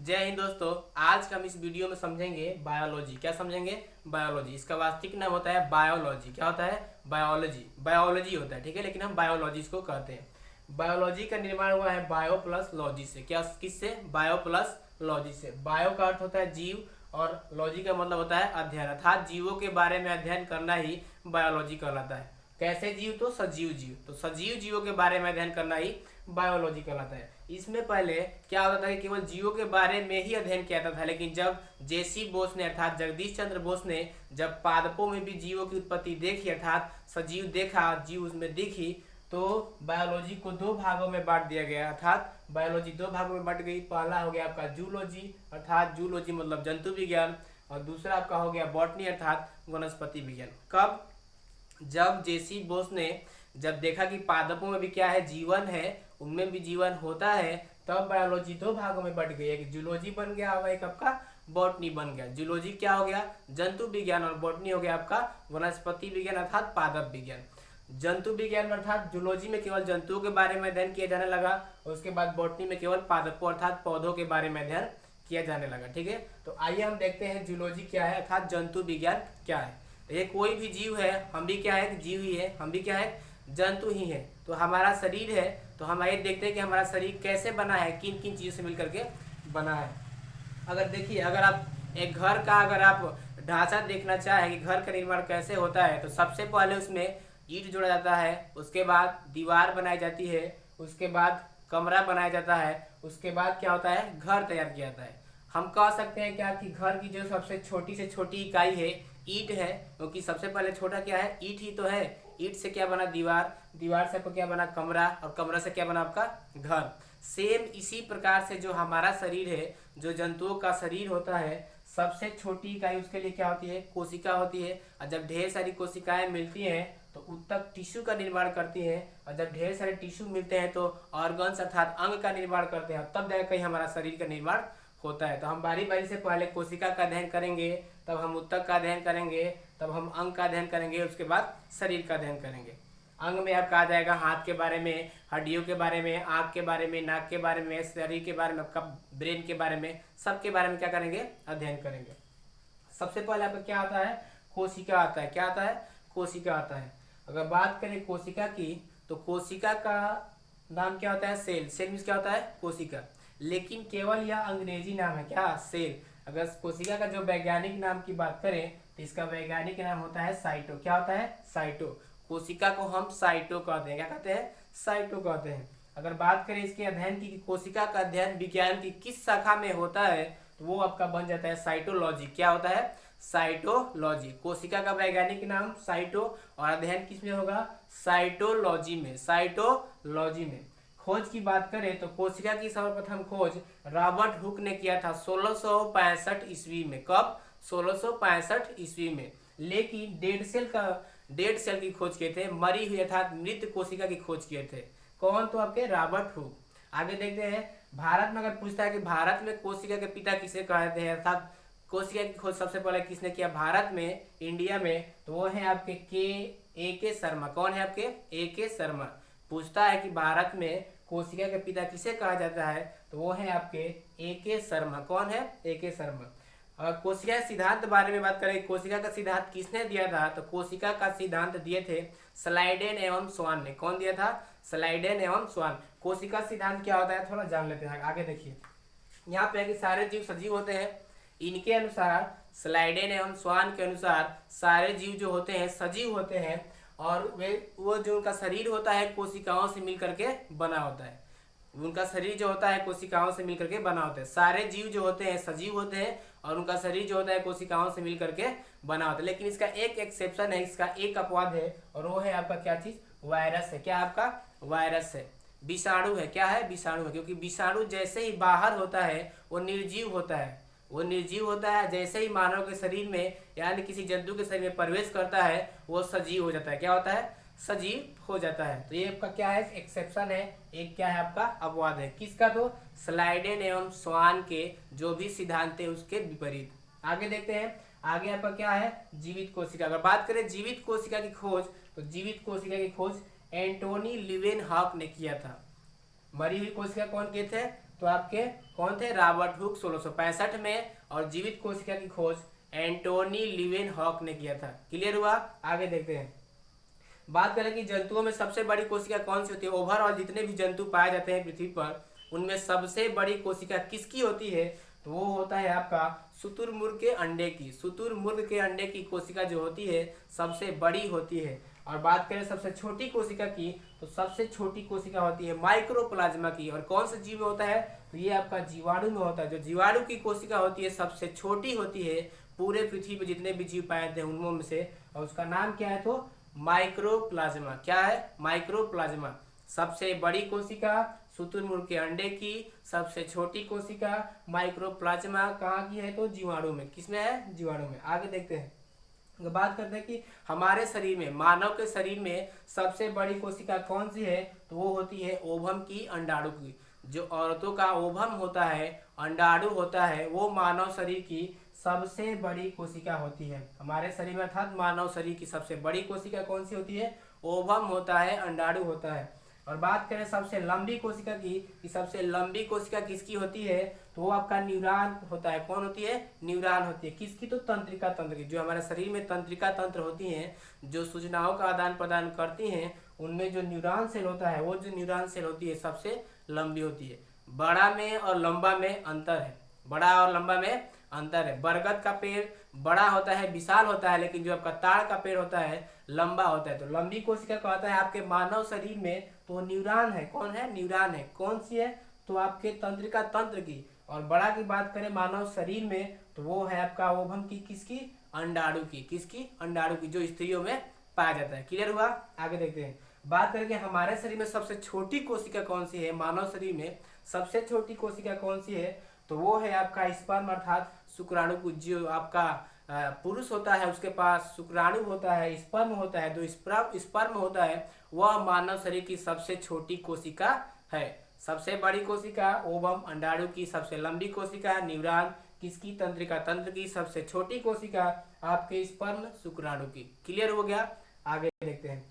जय हिंद दोस्तों। आज हम इस वीडियो में समझेंगे बायोलॉजी। क्या समझेंगे? बायोलॉजी। इसका वास्तविक नाम होता है बायोलॉजी। क्या होता है? बायोलॉजी। बायोलॉजी होता है, ठीक है, लेकिन हम बायोलॉजी इसको कहते हैं। बायोलॉजी का निर्माण हुआ है बायो प्लस लॉजी से। क्या? किससे? बायो प्लस लॉजी से। बायो का अर्थ होता है जीव और लॉजी का मतलब होता है अध्ययन, अर्थात जीवों के बारे में अध्ययन करना ही बायोलॉजी कहलाता है। कैसे जीव? तो सजीव जीव। तो सजीव जीवों के बारे में अध्ययन करना ही बायोलॉजी कहलाता है। इसमें पहले क्या होता था कि केवल जीवों के बारे में ही अध्ययन किया जाता था, लेकिन जब जेसी बोस ने अर्थात जगदीश चंद्र बोस ने जब पादपों में भी जीवों की उत्पत्ति देखी, अर्थात सजीव देखा, जीव उसमें दिखी, तो बायोलॉजी को दो भागों में बांट दिया गया। अर्थात बायोलॉजी दो भागों में बांट गई। पहला हो गया आपका जूलॉजी, अर्थात जूलॉजी मतलब जंतु विज्ञान, और दूसरा आपका हो गया बॉटनी अर्थात वनस्पति विज्ञान। कब? जब जेसी बोस ने जब देखा कि पादपों में भी क्या है, जीवन है, उनमें भी जीवन होता है, तब बायोलॉजी दो भागों में बढ़ गई। एक जूलॉजी बन गया और एक आपका बॉटनी बन गया। जूलॉजी क्या हो गया? जंतु विज्ञान, और बॉटनी हो गया आपका वनस्पति विज्ञान अर्थात पादप विज्ञान। जंतु विज्ञान अर्थात जूलॉजी में केवल जंतुओं के बारे में अध्ययन किया जाने लगा, और उसके बाद बॉटनी में केवल पादपों अर्थात पौधों के बारे में अध्ययन किया जाने लगा। ठीक है, तो आइए हम देखते हैं जूलॉजी क्या है अर्थात जंतु विज्ञान क्या है। ये कोई भी जीव है, हम भी क्या है? जीव ही है। हम भी क्या है? जंतु ही है। तो हमारा शरीर है, तो हम आइए देखते हैं कि हमारा शरीर कैसे बना है, किन किन चीज़ों से मिलकर के बना है। अगर देखिए, अगर आप एक घर का अगर आप ढांचा देखना चाहें कि घर का निर्माण कैसे होता है, तो सबसे पहले उसमें ईंट जोड़ा जाता है, उसके बाद दीवार बनाई जाती है, उसके बाद कमरा बनाया जाता है, उसके बाद क्या होता है? घर तैयार किया जाता है। हम कह सकते हैं क्या कि घर की जो सबसे छोटी से छोटी इकाई है ईंट है, क्योंकि सबसे पहले छोटा क्या है? ईंट ही तो है। ईंट से क्या बना? दीवार, दीवार से आपको क्या बना? कमरा, और कमरा से क्या बना? आपका घर। सेम इसी प्रकार से जो हमारा शरीर है, जो जंतुओं का शरीर होता है, सबसे छोटी इकाई उसके लिए क्या होती है? कोशिका होती है। और जब ढेर सारी कोशिकाएं मिलती हैं तो उत्तक टिश्यू का निर्माण करती हैं, और जब ढेर सारे टिश्यू मिलते हैं तो ऑर्गन्स अर्थात अंग का निर्माण करते हैं, तब जाकर कहीं हमारा शरीर का निर्माण होता है। तो हम बारी बारी से पहले कोशिका का अध्ययन करेंगे, तब हम उत्तक का अध्ययन करेंगे, तब हम अंग का अध्ययन करेंगे, उसके बाद शरीर का अध्ययन करेंगे। अंग में आपका आ जाएगा हाथ के बारे में, हड्डियों के बारे में, आँख के बारे में, नाक के बारे में, शरीर के बारे में, आपका ब्रेन के बारे में, सबके बारे में क्या करेंगे? अध्ययन करेंगे। सबसे पहले आपका क्या आता है? कोशिका आता है। क्या आता है? कोशिका आता है। अगर बात करें कोशिका की, तो कोशिका का नाम क्या होता है? सेल। सेल मीन्स क्या होता है? कोशिका। लेकिन केवल यह अंग्रेजी नाम है। क्या? सेल। अगर कोशिका का जो वैज्ञानिक नाम की बात करें तो इसका वैज्ञानिक नाम होता है साइटो। क्या होता है? साइटो। कोशिका को हम साइटो कहते हैं। क्या कहते हैं? साइटो कहते हैं। अगर बात करें इसके अध्ययन की, कोशिका का अध्ययन विज्ञान की किस शाखा में होता है, तो वो आपका बन जाता है साइटोलॉजी। क्या होता है? साइटोलॉजी। कोशिका का वैज्ञानिक नाम साइटो, और अध्ययन किस में होगा? साइटोलॉजी में। साइटोलॉजी में। खोज की बात करें तो कोशिका की सर्वप्रथम खोज रॉबर्ट हुक ने किया था 1665 ईस्वी में। कब? 1665 ईस्वी में। लेकिन डेड सेल की खोज किए थे, मरी हुई अर्थात मृत कोशिका की खोज किए थे। कौन? तो आपके रॉबर्ट हुक। आगे देखते हैं, भारत में अगर पूछता है कि भारत में कोशिका के पिता किसे कहते हैं, अर्थात कोशिका की खोज सबसे पहले किसने किया भारत में, इंडिया में, तो वो है आपके ए के शर्मा। कौन है आपके? ए के शर्मा। पूछता है कि भारत में कोशिका के पिता किसे कहा जाता है, तो वो है आपके ए के शर्मा। कौन है? ए के शर्मा। और कोशिका सिद्धांत बारे में बात करें, कोशिका का सिद्धांत किसने दिया था, तो कोशिका का सिद्धांत दिए थे स्लाइडेन एवं स्वान ने। कौन दिया था? स्लाइडेन एवं स्वान। कोशिका सिद्धांत क्या होता है थोड़ा जान लेते हैं। आगे देखिए, यहाँ पे है कि सारे जीव सजीव होते हैं। इनके अनुसार, स्लाइडेन एवं स्वान के अनुसार, सारे जीव जो होते हैं सजीव होते हैं, और वो जो उनका शरीर होता है कोशिकाओं से मिलकर के बना होता है। उनका शरीर जो होता है कोशिकाओं से मिलकर के बना होता है। सारे जीव जो होते हैं सजीव होते हैं, और उनका शरीर जो होता है कोशिकाओं से मिलकर के बना होता है। लेकिन इसका एक एक्सेप्शन है, इसका एक अपवाद है, और वो है आपका क्या चीज? वायरस है। क्या? आपका वायरस है, विषाणु है। क्या है? विषाणु है। क्योंकि विषाणु जैसे ही बाहर होता है वो निर्जीव होता है। वो निर्जीव होता है, जैसे ही मानव के शरीर में यानी किसी जंतु के शरीर में प्रवेश करता है वो सजीव हो जाता है। क्या होता है? सजीव हो जाता है। तो ये आपका क्या है? एक्सेप्शन है। एक क्या है? आपका अपवाद है। किसका? तो स्लाइडेन एवं स्वान के जो भी सिद्धांत है उसके विपरीत। आगे देखते हैं, आगे आपका क्या है? जीवित कोशिका। अगर बात करें जीवित कोशिका की खोज, तो जीवित कोशिका की खोज एंटोनी ल्यूवेनहॉक ने किया था। मरी हुई कोशिका कौन किए थे? तो आपके कौन थे? रॉबर्ट हुक 1665 में, और जीवित कोशिका की खोज एंटोनी लीवेनहॉक ने किया था। क्लियर हुआ? आगे देखते हैं। बात करें कि जंतुओं में सबसे बड़ी कोशिका कौन सी होती है। ओवरऑल जितने भी जंतु पाए जाते हैं पृथ्वी पर, उनमें सबसे बड़ी कोशिका किसकी होती है? तो वो होता है आपका शुतुरमुर्ग के अंडे की। शुतुरमुर्ग के अंडे की कोशिका जो होती है सबसे बड़ी होती है। और बात करें सबसे छोटी कोशिका की, तो सबसे छोटी कोशिका होती है माइक्रोप्लाज्मा की। और कौन से जीव में होता है? तो ये आपका जीवाणु में होता है। जो जीवाणु की कोशिका होती है सबसे छोटी होती है पूरे पृथ्वी पर जितने भी जीव पाए जाते हैं उनमें से, और उसका नाम क्या है? तो माइक्रोप्लाज्मा। क्या है? माइक्रोप्लाज्मा। सबसे बड़ी कोशिका शुतुरमुर्ग के अंडे की, सबसे छोटी कोशिका माइक्रोप्लाज्मा कहाँ की है? तो जीवाणु में। किसमें है? जीवाणु में। आगे देखते हैं। बात करते हैं कि हमारे शरीर में, मानव के शरीर में सबसे बड़ी कोशिका कौन सी है? तो वो होती है ओवम की, अंडाणु की। जो औरतों का ओवम होता है, अंडाणु होता है, वो मानव शरीर की सबसे बड़ी कोशिका होती है। हमारे शरीर में अर्थात मानव शरीर की सबसे बड़ी कोशिका कौन सी होती है? ओवम होता है, अंडाणु होता है। और बात करें सबसे लंबी कोशिका की, कि सबसे लंबी कोशिका किसकी होती है? तो वो आपका न्यूरॉन होता है। कौन होती है? न्यूरॉन होती है। किसकी? तो तंत्रिका तंत्र की। जो हमारे शरीर में तंत्रिका तंत्र होती हैं, जो सूचनाओं का आदान प्रदान करती हैं, उनमें जो न्यूरॉन सेल होता है, वो जो न्यूरॉन सेल होती है सबसे लंबी होती है। बड़ा में और लंबा में अंतर है। बड़ा और लंबा में अंतर है। बरगद का पेड़ बड़ा होता है, विशाल होता है, लेकिन जो आपका ताड़ का पेड़ होता है लंबा होता है। तो लंबी कोशिका कहता है आपके मानव शरीर में, तो न्यूरॉन है। कौन है? न्यूरॉन है। कौन सी है? तो आपके तंत्रिका तंत्र की। और बड़ा की बात करें मानव शरीर में, तो वो है आपका ओवम की। किसकी? अंडाणु की। किसकी? अंडाणु की, जो स्त्रियों में पाया जाता है। क्लियर हुआ? आगे देखते हैं। बात करेंगे हमारे शरीर में सबसे छोटी कोशिका कौन सी है? मानव शरीर में सबसे छोटी कोशिका कौन सी है? तो वो है आपका स्पर्म, अर्थात शुक्राणु को। जो आपका पुरुष होता है उसके पास शुक्राणु होता है, स्पर्म होता है। जो स्पर्म होता है वह मानव शरीर की सबसे छोटी कोशिका है। सबसे बड़ी कोशिका ओवम, अंडाणु की। सबसे लंबी कोशिका न्यूरॉन, किसकी? तंत्रिका तंत्र की। सबसे छोटी कोशिका आपके स्पर्म, शुक्राणु की। क्लियर हो गया? आगे देखते हैं।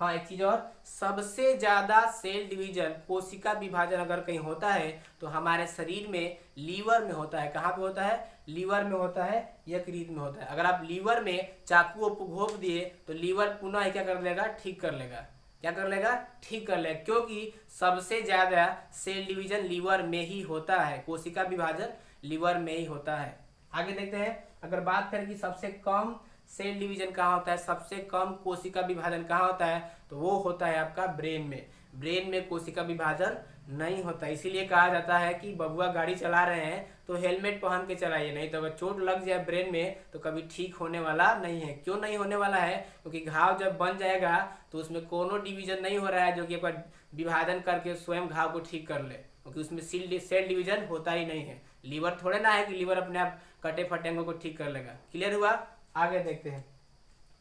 हाँ, एक चीज और, सबसे ज्यादा सेल डिवीजन, कोशिका विभाजन अगर कहीं होता है तो हमारे शरीर में लीवर में होता है। कहाँ पे होता है? लीवर में होता है, यकृत में होता है। अगर आप लीवर में चाकू घोंप दिए तो लीवर पुनः क्या कर लेगा? ठीक कर लेगा। क्या कर लेगा? ठीक कर लेगा। क्योंकि सबसे ज्यादा सेल डिवीजन लीवर में ही होता है, कोशिका विभाजन लीवर में ही होता है। आगे देखते हैं। अगर बात करें कि सबसे कम सेल डिवीजन कहाँ होता है, सबसे कम कोशिका विभाजन कहाँ होता है, तो वो होता है आपका ब्रेन में। ब्रेन में कोशिका विभाजन नहीं होता। इसीलिए कहा जाता है कि बबुआ गाड़ी चला रहे हैं तो हेलमेट पहन के चलाइए, नहीं तो अगर चोट लग जाए ब्रेन में तो कभी ठीक होने वाला नहीं है। क्यों नहीं होने वाला है? क्योंकि घाव जब बन जाएगा तो उसमें कोनो डिवीजन नहीं हो रहा है जो कि आपका विभाजन करके स्वयं घाव को ठीक कर ले, क्योंकि उसमें सेल डिवीजन होता ही नहीं है। लीवर थोड़े ना है कि लीवर अपने आप कटे फटे अंगों को ठीक कर लेगा। क्लियर हुआ? आगे देखते हैं।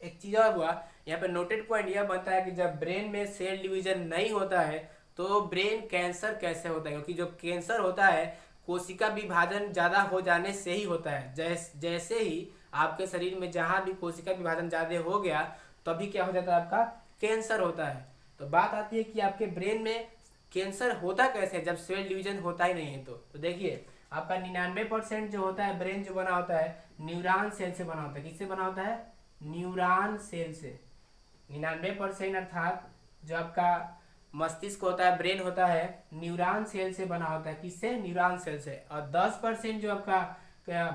एक चीज और हुआ, यहाँ पे नोटेड पॉइंट यह बनता है कि जब ब्रेन में सेल डिवीजन नहीं होता है तो ब्रेन कैंसर कैसे होता है? क्योंकि जो कैंसर होता है कोशिका विभाजन ज्यादा हो जाने से ही होता है। जैसे ही आपके शरीर में जहां भी कोशिका विभाजन ज्यादा हो गया तभी क्या हो जाता है? आपका कैंसर होता है। तो बात आती है कि आपके ब्रेन में कैंसर होता कैसे जब सेल डिवीजन होता ही नहीं है? तो देखिए, आपका 99% जो होता है ब्रेन जो बना होता है न्यूरॉन सेल से बना होता है। किससे बना होता है? न्यूरॉन सेल से। 99% अर्थात जो आपका मस्तिष्क होता है, ब्रेन होता है, न्यूरॉन सेल से बना होता है। किससे? न्यूरॉन सेल से। और 10% जो आपका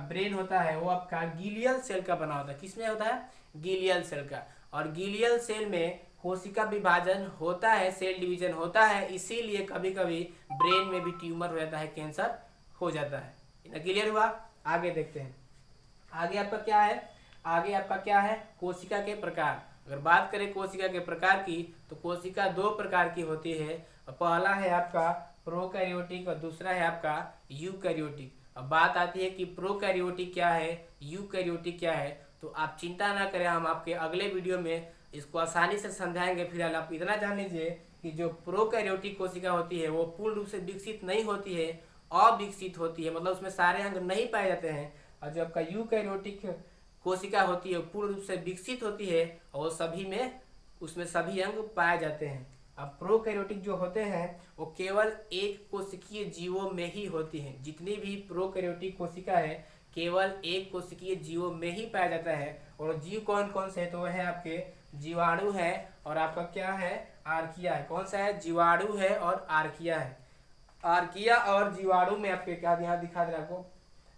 ब्रेन होता है वो आपका गीलियल सेल का बना होता है। किसमें होता है? गीलियल सेल का। और गीलियल सेल में कोशिका विभाजन होता है, सेल डिवीजन होता है, इसीलिए कभी कभी ब्रेन में भी ट्यूमर हो जाता है, कैंसर हो जाता है। क्लियर हुआ? आगे देखते हैं। आगे आपका क्या है? आगे आपका क्या है? कोशिका के प्रकार। अगर बात करें कोशिका के प्रकार की तो कोशिका दो प्रकार की होती है। पहला है आपका प्रोकैरियोटिक और दूसरा है आपका यूकैरियोटिक। अब बात आती है कि प्रोकैरियोटिक क्या है, यूकैरियोटिक क्या है, तो आप चिंता ना करें, हम आपके अगले वीडियो में इसको आसानी से समझाएंगे। फिलहाल आप इतना जान लीजिए कि जो प्रोकैरियोटिक कोशिका होती है वो पूर्ण रूप से विकसित नहीं होती है, अविकसित होती है, मतलब उसमें सारे अंग नहीं पाए जाते हैं। और जो आपका यूकैरियोटिक कोशिका होती है पूर्ण रूप से विकसित होती है और सभी में उसमें सभी अंग पाए जाते हैं। अब प्रोकैरियोटिक जो होते हैं वो केवल एक कोशिकीय जीवों में ही होती हैं। जितनी भी प्रोकैरियोटिक कोशिका है केवल एक कोशिकीय जीवों में ही पाया जाता है। और जीव कौन कौन से है, तो वह है आपके जीवाणु है और आपका क्या है, आर्किया है। कौन सा है, जीवाणु है और आर्किया है। आर्किया और जीवाणु में आपके क्या यहाँ दिखा दे रहा आपको,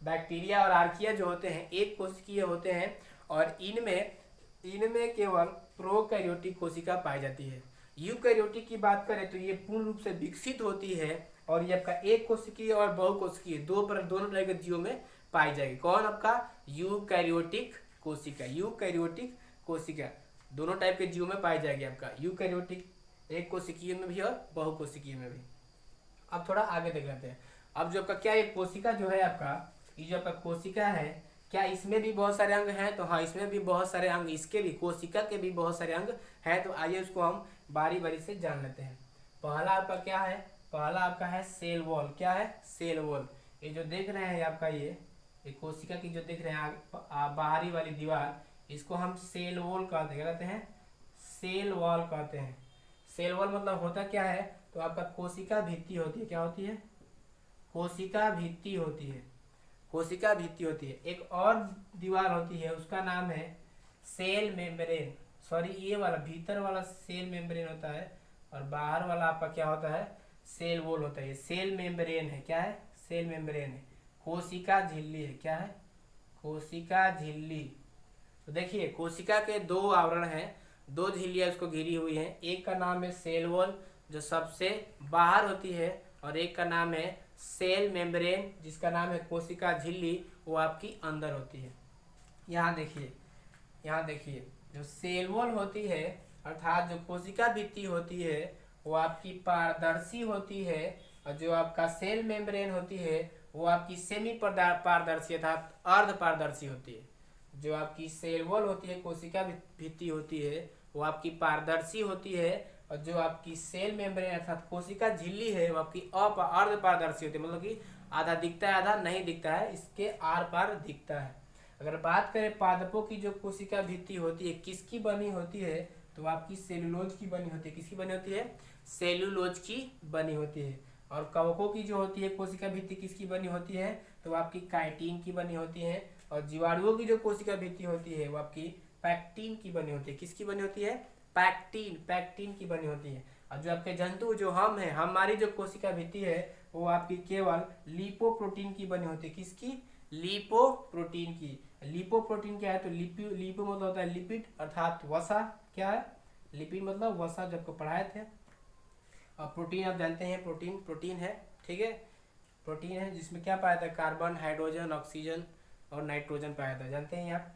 बैक्टीरिया और आर्किया जो होते हैं एक कोशिकीय होते हैं और इनमें केवल प्रोकैरियोटिक कोशिका पाई जाती है। यूकैरियोटिक की बात करें तो ये पूर्ण रूप से विकसित होती है और ये आपका एक कोशिकीय और बहुकोशिकीय दोनों तरह के जीवों में पाई जाएगी। कौन आपका, यूकैरियोटिक कोशिका। यूकैरियोटिक कोशिका दोनों टाइप के जीवों में पाई जाएगी आपका, यूकैरियोटिक एक कोशिकीय में भी और बहुकोशिकीय में भी। अब थोड़ा आगे देख लेते हैं। अब जो आपका क्या ये कोशिका जो है आपका, ये जो आपका कोशिका है, क्या इसमें भी बहुत सारे अंग हैं, तो हाँ इसमें भी बहुत सारे अंग, इसके भी कोशिका के भी बहुत सारे अंग हैं। तो आइए उसको हम बारी बारी से जान लेते हैं। पहला आपका क्या है, पहला आपका है सेल वॉल। क्या है, सेल वॉल। ये जो देख रहे हैं आपका ये कोशिका की जो देख रहे हैं बाहरी वाली दीवार, इसको हम सेल वॉल कहते हैं। क्या कहते हैं, सेल वॉल कहते हैं। सेल वॉल मतलब होता क्या है, तो आपका कोशिका भित्ति होती है। क्या होती है, कोशिका भित्ति होती है। कोशिका भित्ति होती है। एक और दीवार होती है उसका नाम है सेल मेम्ब्रेन। सॉरी, ये वाला भीतर वाला सेल मेम्ब्रेन होता है और बाहर वाला आपका क्या होता है, सेल वॉल होता है। ये सेल मेम्ब्रेन है। क्या है, सेल मेम्ब्रेन है। कोशिका झिल्ली है। क्या है, कोशिका झिल्ली। तो देखिए कोशिका के दो आवरण हैं, दो झिल्लियां उसको घिरी हुई हैं। एक का नाम है सेल वॉल जो सबसे बाहर होती है और एक का नाम है सेल मेम्ब्रेन जिसका नाम है कोशिका झिल्ली, वो आपकी अंदर होती है। यहाँ देखिए, यहाँ देखिए जो सेल वॉल होती है अर्थात जो कोशिका भित्ति होती है वो आपकी पारदर्शी होती है और जो आपका सेल मेम्ब्रेन होती है वो आपकी सेमी पारदर्शी अर्थात अर्ध पारदर्शी होती है। जो आपकी सेल वॉल होती है, कोशिका भित्ति होती है, वो आपकी पारदर्शी होती है और जो आपकी सेल मेम्ब्रेन अर्थात कोशिका झिल्ली है वो आपकी अर्ध पारदर्शी होती है। मतलब कि आधा दिखता है आधा नहीं दिखता है, इसके आर पार दिखता है। अगर बात करें पादपों की जो कोशिका भित्ति होती है किसकी बनी होती है, तो आपकी सेलुलोज की बनी होती है। किसकी बनी होती है, सेलुलोज की बनी होती है। और कवकों की जो होती है कोशिका भित्ति किसकी बनी होती है, तो आपकी काइटिन की बनी होती है। और जीवाणुओं की जो कोशिका भित्ति होती है वो आपकी पैक्टिन की बनी होती है। किसकी बनी होती है, पैक्टिन की बनी होती है। और जो आपके जंतु जो हम हैं, हमारी जो कोशिका भित्ति है वो आपकी केवल लिपोप्रोटीन की बनी होती है। किसकी, लिपोप्रोटीन की। लिपोप्रोटीन क्या है, तो लिपो मतलब होता है लिपिड अर्थात वसा। क्या है, लिपिड मतलब वसा, जब को पढ़ाए थे। और प्रोटीन आप जानते हैं, प्रोटीन है, ठीक है, प्रोटीन है जिसमें क्या पाया था, कार्बन, हाइड्रोजन, ऑक्सीजन और नाइट्रोजन पाया था, जानते हैं आप।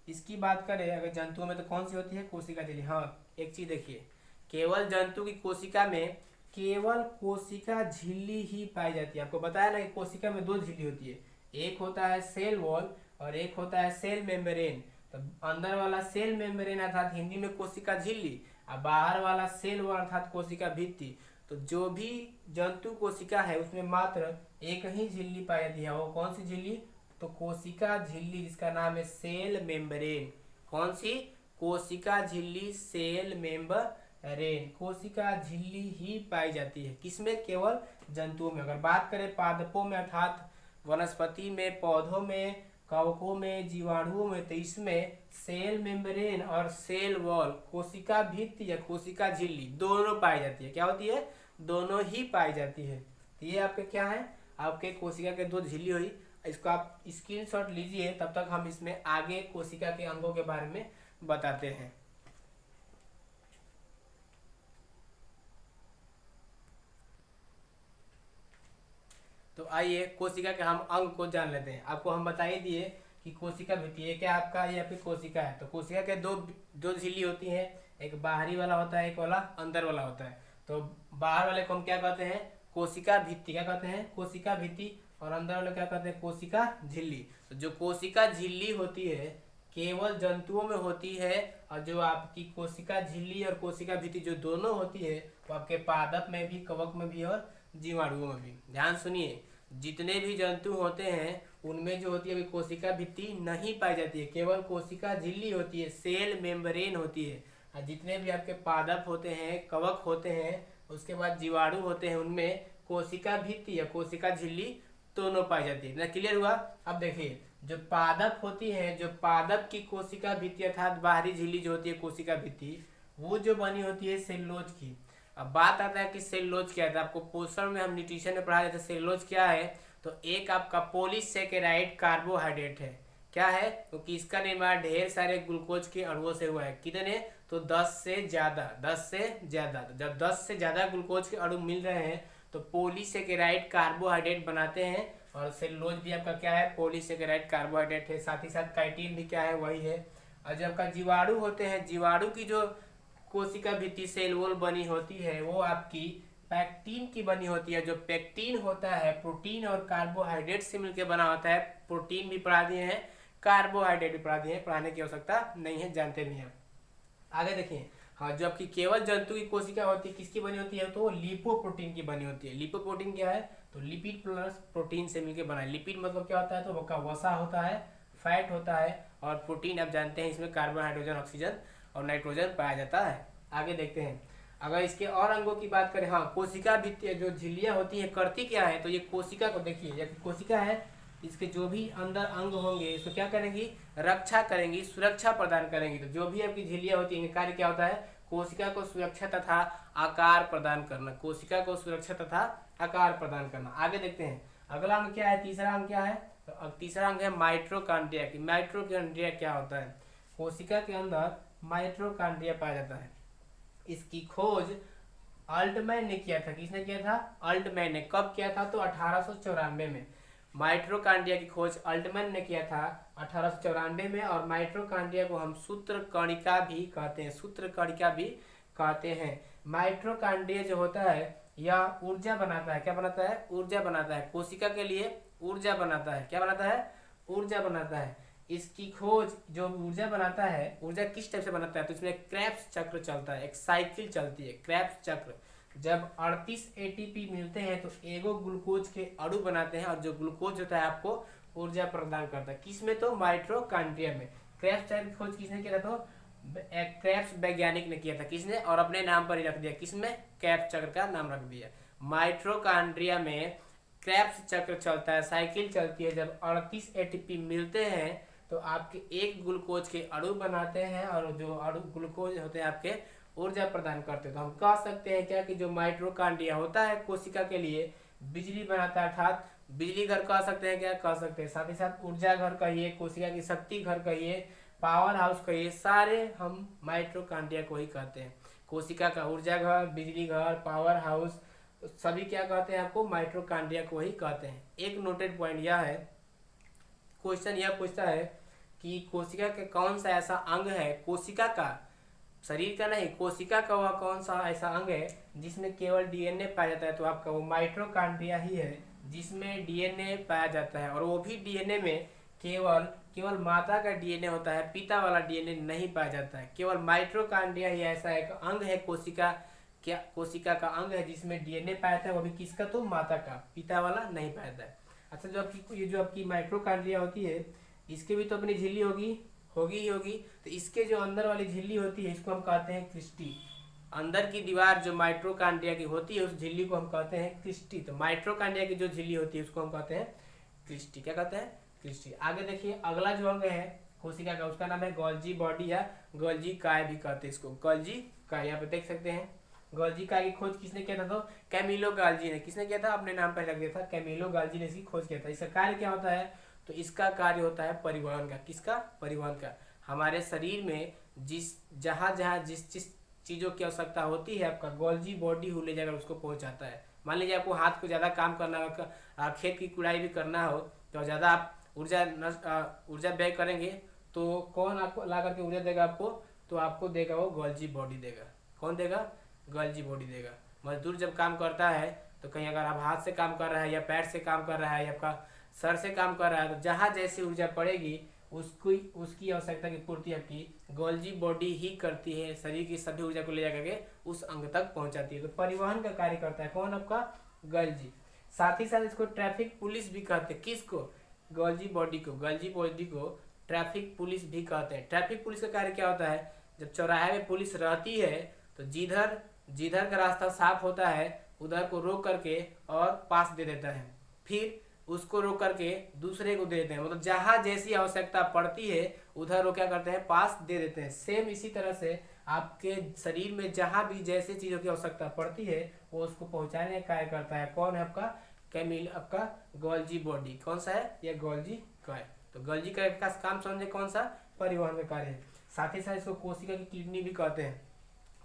इसकी बात करें अगर जंतुओं में तो कौन सी होती है, कोशिका झिल्ली। हाँ एक चीज देखिए, केवल जंतु की कोशिका में केवल कोशिका झिल्ली ही पाई जाती है। आपको बताया ना कि कोशिका में दो झिल्ली होती है, एक होता है सेल वॉल और एक होता है सेल मेम्ब्रेन। तो अंदर वाला सेल मेम्ब्रेन अर्थात हिंदी में कोशिका झिल्ली और बाहर वाला सेल वॉल अर्थात कोशिका भित्ति। तो जो भी जंतु कोशिका है उसमें मात्र एक ही झिल्ली पाई जाती है। वो कौन सी झिल्ली, तो कोशिका झिल्ली जिसका नाम है सेल मेम्ब्रेन। कौन सी, कोशिका झिल्ली, सेल मेम्ब्रेन। कोशिका झिल्ली ही पाई जाती है किसमें, केवल जंतुओं में। अगर बात करें पादपों में अर्थात वनस्पति में, पौधों में, कवकों में, जीवाणुओं में, तो इसमें सेल मेम्ब्रेन और सेल वॉल, कोशिका भित्ति या कोशिका झिल्ली दोनों पाई जाती है। क्या होती है, दोनों ही पाई जाती है। तो ये आपके क्या है, आपके कोशिका के दो झिल्ली हुई। इसको आप स्क्रीनशॉट लीजिए, तब तक हम इसमें आगे कोशिका के अंगों के बारे में बताते हैं। तो आइए कोशिका के हम अंग को जान लेते हैं। आपको हम बता ही दिए कि कोशिका भित्ति है क्या आपका, ये आपकी कोशिका है। तो कोशिका के दो झिल्ली होती हैं, एक बाहरी वाला होता है, एक वाला अंदर वाला होता है। तो बाहर वाले को हम क्या कहते हैं, कोशिका भित्ति। क्या कहते हैं, कोशिका भित्ति। और अंदर वाले क्या कहते हैं, कोशिका झिल्ली। तो जो कोशिका झिल्ली होती है केवल जंतुओं में होती है और जो आपकी कोशिका झिल्ली और कोशिका भित्ति जो दोनों होती है वो आपके पादप में भी, कवक में भी और जीवाणुओं में भी। ध्यान सुनिए, जितने भी जंतु होते हैं उनमें जो होती है कोशिका भित्ति नहीं पाई जाती है, केवल कोशिका झिल्ली होती है, सेल मेम्ब्रेन होती है। और जितने भी आपके पादप होते हैं, कवक होते हैं, उसके बाद जीवाणु होते हैं, उनमें कोशिका भित्ति या कोशिका झिल्ली दोनों पाई जाती है ना। क्लियर हुआ। अब देखिए जो पादप होती है, जो पादप की कोशिका भित्ति अर्थात बाहरी झिल्ली जो होती है कोशिका भित्ति, वो जो बनी होती है सेलुलोज की। अब बात आता है कि सेलुलोज क्या है। तो आपको पोषण में हम न्यूट्रिशन में पढ़ा जाता है सेलुलोज क्या है। तो एक आपका पॉलीसेकेराइड कार्बोहाइड्रेट है। क्या है? क्योंकि इसका निर्माण ढेर सारे ग्लूकोज के अणुओं से हुआ है। कितने? तो 10 से ज्यादा। 10 से ज्यादा। तो जब 10 से ज्यादा ग्लूकोज के अणु मिल रहे हैं तो पॉलीसेकेराइड कार्बोहाइड्रेट बनाते हैं। और सेलुलोज भी आपका क्या है? पॉलीसेकेराइड कार्बोहाइड्रेट है। साथ ही साथ काइटिन भी क्या है? वही है। और जब आपका जीवाणु होते हैं, जीवाणु की जो कोशिका भित्ति सेल वॉल बनी होती है वो आपकी पैक्टीन की बनी होती है। जो पैक्टीन होता है प्रोटीन और कार्बोहाइड्रेट से मिलकर बना होता है। प्रोटीन भी पढ़ा दिए हैं, कार्बोहाइड्रेट भी पढ़ा दिए हैं, पढ़ाने की आवश्यकता नहीं है, जानते भी हैं। आगे देखिए, हाँ, जो आपकी केवल जंतु की कोशिका होती है किसकी बनी होती है? तो लिपोप्रोटीन की बनी होती है। लिपोप्रोटीन क्या है? तो लिपिड प्लस प्रोटीन से मिलकर बना है। लिपिड मतलब क्या होता है? तो वो वसा होता है, फैट होता है। और प्रोटीन आप जानते हैं इसमें कार्बन, हाइड्रोजन, ऑक्सीजन और नाइट्रोजन पाया जाता है। आगे देखते हैं, अगर इसके और अंगों की बात करें, हाँ, कोशिका भित्ति जो झिल्लियां होती हैं करती क्या है? तो ये कोशिका को देखिए, ये कोशिका है, इसके जो भी अंदर अंग होंगे इसको क्या करेंगी? रक्षा करेंगी, सुरक्षा प्रदान करेंगी। तो जो भी आपकी झिल्लियां होती है इनका कार्य क्या होता है? कोशिका को सुरक्षा तथा आकार प्रदान करना। कोशिका को सुरक्षा तथा आकार प्रदान करना। आगे देखते हैं, अगला अंग क्या है? तीसरा अंग क्या है? तो अब तीसरा अंग है माइटोकॉन्ड्रिया की। माइटोकॉन्ड्रिया क्या होता है? कोशिका के अंदर माइटोकॉन्ड्रिया पाया जाता है। इसकी खोज अल्टमैन ने किया था। किसने किया था? अल्टमैन ने। कब किया था? तो 1894 में। माइटोकॉन्ड्रिया की खोज अल्टमैन ने किया था 1894 में। और माइटोकॉन्ड्रिया को हम सूत्रकणिका भी कहते हैं, सूत्रकणिका भी कहते हैं। माइटोकॉन्ड्रिया जो होता है यह ऊर्जा बनाता है। क्या बनाता है? ऊर्जा बनाता है। कोशिका के लिए ऊर्जा बनाता है। क्या बनाता है? ऊर्जा बनाता है। इसकी खोज जो ऊर्जा बनाता है, ऊर्जा किस टाइप से बनाता है? तो इसमें क्रेब्स चक्र चलता है, एक साइकिल चलती है, क्रेब्स चक्र। जब 38 एटीपी मिलते हैं तो एगो ग्लूकोज के अणु बनाते हैं। और जो ग्लूकोज होता है आपको ऊर्जा प्रदान करता है। किसमें? तो माइटोकॉन्ड्रिया में। क्रेब्स चक्र की खोज किसने किया था? तो क्रेब्स वैज्ञानिक ने किया था। किसने? और अपने नाम पर ही रख दिया। किसमें? क्रेब्स चक्र का नाम रख दिया। माइटोकॉन्ड्रिया में क्रेब्स चक्र चलता है, साइकिल चलती है। जब 38 एटीपी मिलते हैं तो आपके एक ग्लूकोज के अणु बनाते हैं। और जो अणु ग्लूकोज होते हैं आपके ऊर्जा प्रदान करते हैं। तो हम कह सकते हैं क्या कि जो माइटोकॉन्ड्रिया होता है कोशिका के लिए बिजली बनाता है, अर्थात बिजली घर कह सकते हैं। क्या कह सकते हैं? साथ ही साथ ऊर्जा घर कहिए, कोशिका की शक्ति घर कहिए, पावर हाउस कहिए, सारे हम माइटोकॉन्ड्रिया को ही कहते हैं। कोशिका का ऊर्जा घर, बिजली घर, पावर हाउस, सभी क्या कहते हैं? आपको माइटोकॉन्ड्रिया को ही कहते हैं। एक नोटेड पॉइंट यह है, क्वेश्चन यह पूछता है कि कोशिका के कौन सा ऐसा अंग है, कोशिका का, शरीर का नहीं, कोशिका का वह कौन सा ऐसा अंग है जिसमें केवल डीएनए पाया जाता है? तो आपका वो माइटोकॉन्ड्रिया ही है जिसमें डीएनए पाया जाता है। और वो भी डीएनए में केवल माता का डीएनए होता है, पिता वाला डीएनए नहीं पाया जाता है। केवल माइटोकॉन्ड्रिया ही ऐसा एक अंग है कोशिका, क्या कोशिका का अंग है जिसमें डीएनए पाया जाता है, वो भी किसका? तो माता का, पिता वाला नहीं पाया जाता है। अच्छा, जो आपकी ये जो आपकी माइटोकॉन्ड्रिया होती है इसकी भी तो अपनी झिल्ली होगी ही होगी। तो इसके जो अंदर वाली झिल्ली होती है इसको हम कहते हैं क्रिस्टी। अंदर की दीवार जो माइटोकॉन्ड्रिया की होती है उस झिल्ली को हम कहते हैं क्रिस्टी। तो माइटोकॉन्ड्रिया की जो झिल्ली होती है उसको हम कहते हैं क्रिस्टी। क्या कहते हैं? क्रिस्टी। आगे देखिए, अगला जो अंग है कोशिका का उसका नाम है गोल्जी बॉडी या गोल्जी काय भी कहते हैं इसको। गोल्जी काय यहाँ पे देख सकते हैं। गोल्जी काय की खोज किसने किया था? तो कैमिलो गाल्जी ने। किसने किया था? अपने नाम पर रख दिया था, कैमिलो गाल्जी ने इसकी खोज किया था। इसका कार्य क्या होता है? तो इसका कार्य होता है परिवहन का। किसका? परिवहन का। हमारे शरीर में जहाँ जिस चीज़ों की आवश्यकता होती है आपका गोल्जी बॉडी ले जाकर उसको पहुँचाता है। मान लीजिए आपको हाथ को ज़्यादा काम करना हो, खेत की कुड़ाई भी करना हो, तो ज़्यादा आप ऊर्जा व्यय करेंगे तो कौन आपको ला करके ऊर्जा देगा आपको? तो आपको देगा वो गोल्जी बॉडी देगा। कौन देगा? गोल्जी बॉडी देगा। मजदूर जब काम करता है तो कहीं अगर आप हाथ से काम कर रहा है या पैर से काम कर रहा है या आपका सर से काम कर रहा है तो जहाँ जैसी ऊर्जा पड़ेगी उसकी आवश्यकता की पूर्ति आपकी गोल्जी बॉडी ही करती है। शरीर की सभी ऊर्जा को ले जाकर के उस अंग तक पहुंचाती है। तो परिवहन का कार्य करता है कौन? आपका गोल्जी। साथ ही साथ इसको ट्रैफिक पुलिस भी कहते हैं। किसको? गोल्जी बॉडी को। गोल्जी बॉडी को ट्रैफिक पुलिस भी कहते हैं। ट्रैफिक पुलिस का कार्य क्या होता है? जब चौराहे में पुलिस रहती है तो जिधर जिधर का रास्ता साफ होता है उधर को रोक करके और पास दे देता है, फिर उसको रोक करके दूसरे को दे देते हैं। मतलब जहाँ जैसी आवश्यकता पड़ती है उधर वो क्या करते हैं, पास दे देते हैं। सेम इसी तरह से आपके शरीर में जहाँ भी जैसे चीज़ों की आवश्यकता पड़ती है वो उसको पहुँचाने का कार्य करता है। कौन है आपका, कैमिल, आपका गोल्जी बॉडी। कौन सा है, ये गोल्जी काय। तो गोल्जी काय का काम समझे, कौन सा, परिवहन का कार्य है। साथ ही साथ इसको कोशिका की किडनी भी कहते हैं।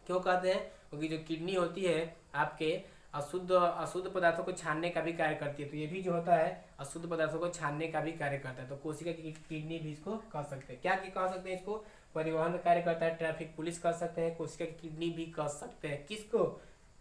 क्यों कहते हैं, क्योंकि जो किडनी होती है आपके अशुद्ध पदार्थों को छानने का भी कार्य करती है। तो ये भी जो होता है अशुद्ध पदार्थों को छानने का भी कार्य करता है। तो कोशिका की किडनी भी इसको कह सकते हैं। क्या कह सकते हैं, इसको परिवहन का कार्य करता है। ट्रैफिक पुलिस कह सकते हैं, कोशिका की किडनी भी कह सकते हैं। किसको,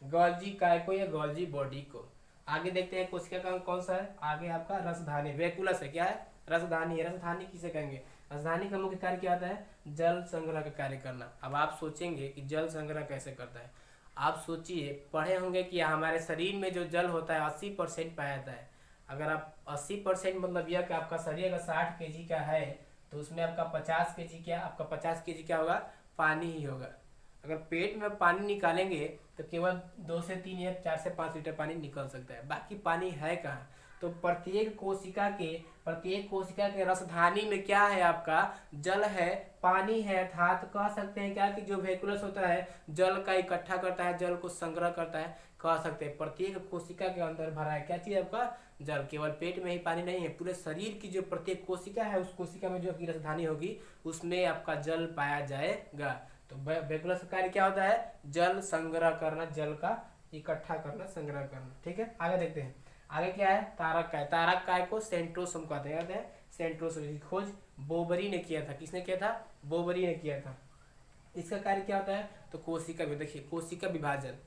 गोल्जी काय को या गोल्जी बॉडी को। आगे देखते हैं कोशिका का कौन सा है, आगे आपका रसधानी, वैकुलस है। क्या है, रसधानी है। रसधानी किसे कहेंगे, रसधानी का मुख्य कार्य क्या होता है, जल संग्रह का कार्य करना। अब आप सोचेंगे कि जल संग्रह कैसे करता है। आप सोचिए, पढ़े होंगे कि हमारे शरीर में जो जल होता है 80% पाया जाता है। अगर आप 80% मतलब यह कि आपका शरीर अगर 60 kg का है तो उसमें आपका 50 kg क्या, आपका 50 kg क्या होगा, पानी ही होगा। अगर पेट में पानी निकालेंगे तो केवल 2 से 3 या 4 से 5 लीटर पानी निकल सकता है, बाकी पानी है कहाँ। तो प्रत्येक कोशिका के रसधानी में क्या है, आपका जल है, पानी है। अर्थात कह सकते हैं क्या कि जो वैकुलस होता है जल का इकट्ठा करता है, जल को संग्रह करता है। कह सकते हैं प्रत्येक कोशिका के अंदर भरा है क्या चीज, आपका जल। केवल पेट में ही पानी नहीं है, पूरे शरीर की जो प्रत्येक कोशिका है उस कोशिका में जो की रसधानी होगी उसमें आपका जल पाया जाएगा। तो वैकुलस का कार्य क्या होता है, जल संग्रह करना, जल का इकट्ठा करना, संग्रह करना। ठीक है, आगे देखते हैं। आगे क्या है, तारक काय। तारक काय को सेंट्रोसोम कहते हैं। सेंट्रोसोम की खोज बोबरी ने किया था। किसने किया था, बोबरी ने किया था। इसका कार्य क्या होता है, तो कोशिका, देखिए कोशिका विभाजन।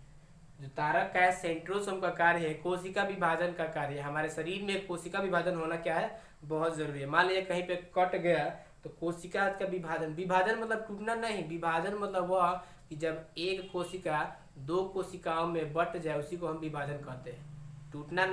जो तारक काय सेंट्रोसोम का कार्य है, कोशिका विभाजन का कार्य है। हमारे शरीर में कोशिका विभाजन होना क्या है, बहुत जरूरी है। मान लीजिए कहीं पे कट गया तो कोशिका का विभाजन मतलब टूटना नहीं, विभाजन मतलब वह कि जब एक कोशिका 2 कोशिकाओं में बट जाए उसी को हम विभाजन कहते हैं। टूटना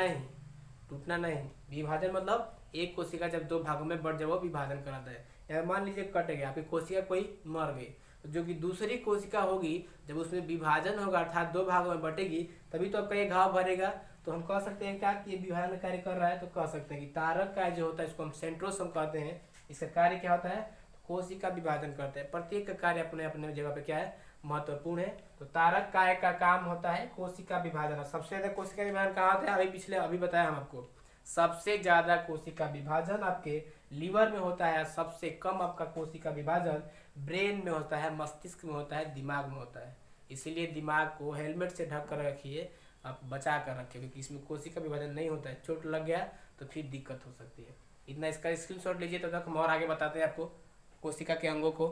नहीं। विभाजन मतलब एक कोशिका जब 2 भागों में बढ़ जाए वो विभाजन कराता है। या मान लीजिए कट गया, आपकी कोशिका कोई मर गई, तो जो कि दूसरी कोशिका होगी जब उसमें विभाजन होगा अर्थात 2 भागों में बटेगी तभी तो आपका ये घाव भरेगा। तो हम कह सकते हैं क्या कि ये विभाजन कार्य कर रहा है। तो कह सकते हैं कि तारक काय जो होता है इसको हम सेंट्रोसोम कहते हैं। इसका कार्य क्या होता है, कोशिका विभाजन करता है। प्रत्येक का कार्य अपने अपने जगह पे क्या है, महत्वपूर्ण है। तो तारक काय का काम होता है कोशिका विभाजन। सबसे ज्यादा कोशिका विभाजन कहाँ होता है, अभी बताया हम आपको। सबसे ज्यादा कोशिका विभाजन आपके लीवर में होता है, सबसे कम आपका कोशिका विभाजन ब्रेन में होता है, मस्तिष्क में होता है, दिमाग में होता है। इसीलिए दिमाग को हेलमेट से ढक कर रखिए, आप बचा कर रखिए, क्योंकि इसमें कोशिका विभाजन नहीं होता है। चोट लग गया तो फिर दिक्कत हो सकती है। इतना इसका स्क्रीनशॉट लीजिए, तब तक हम और आगे बताते हैं आपको कोशिका के अंगों को।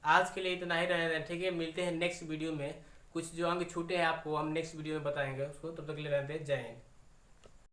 आज के लिए इतना ही रहने दें, ठीक है। मिलते हैं नेक्स्ट वीडियो में। कुछ जो अंग छूटे हैं आपको हम नेक्स्ट वीडियो में बताएंगे उसको। तब तक के लिए रहते हैं, जय हिंद।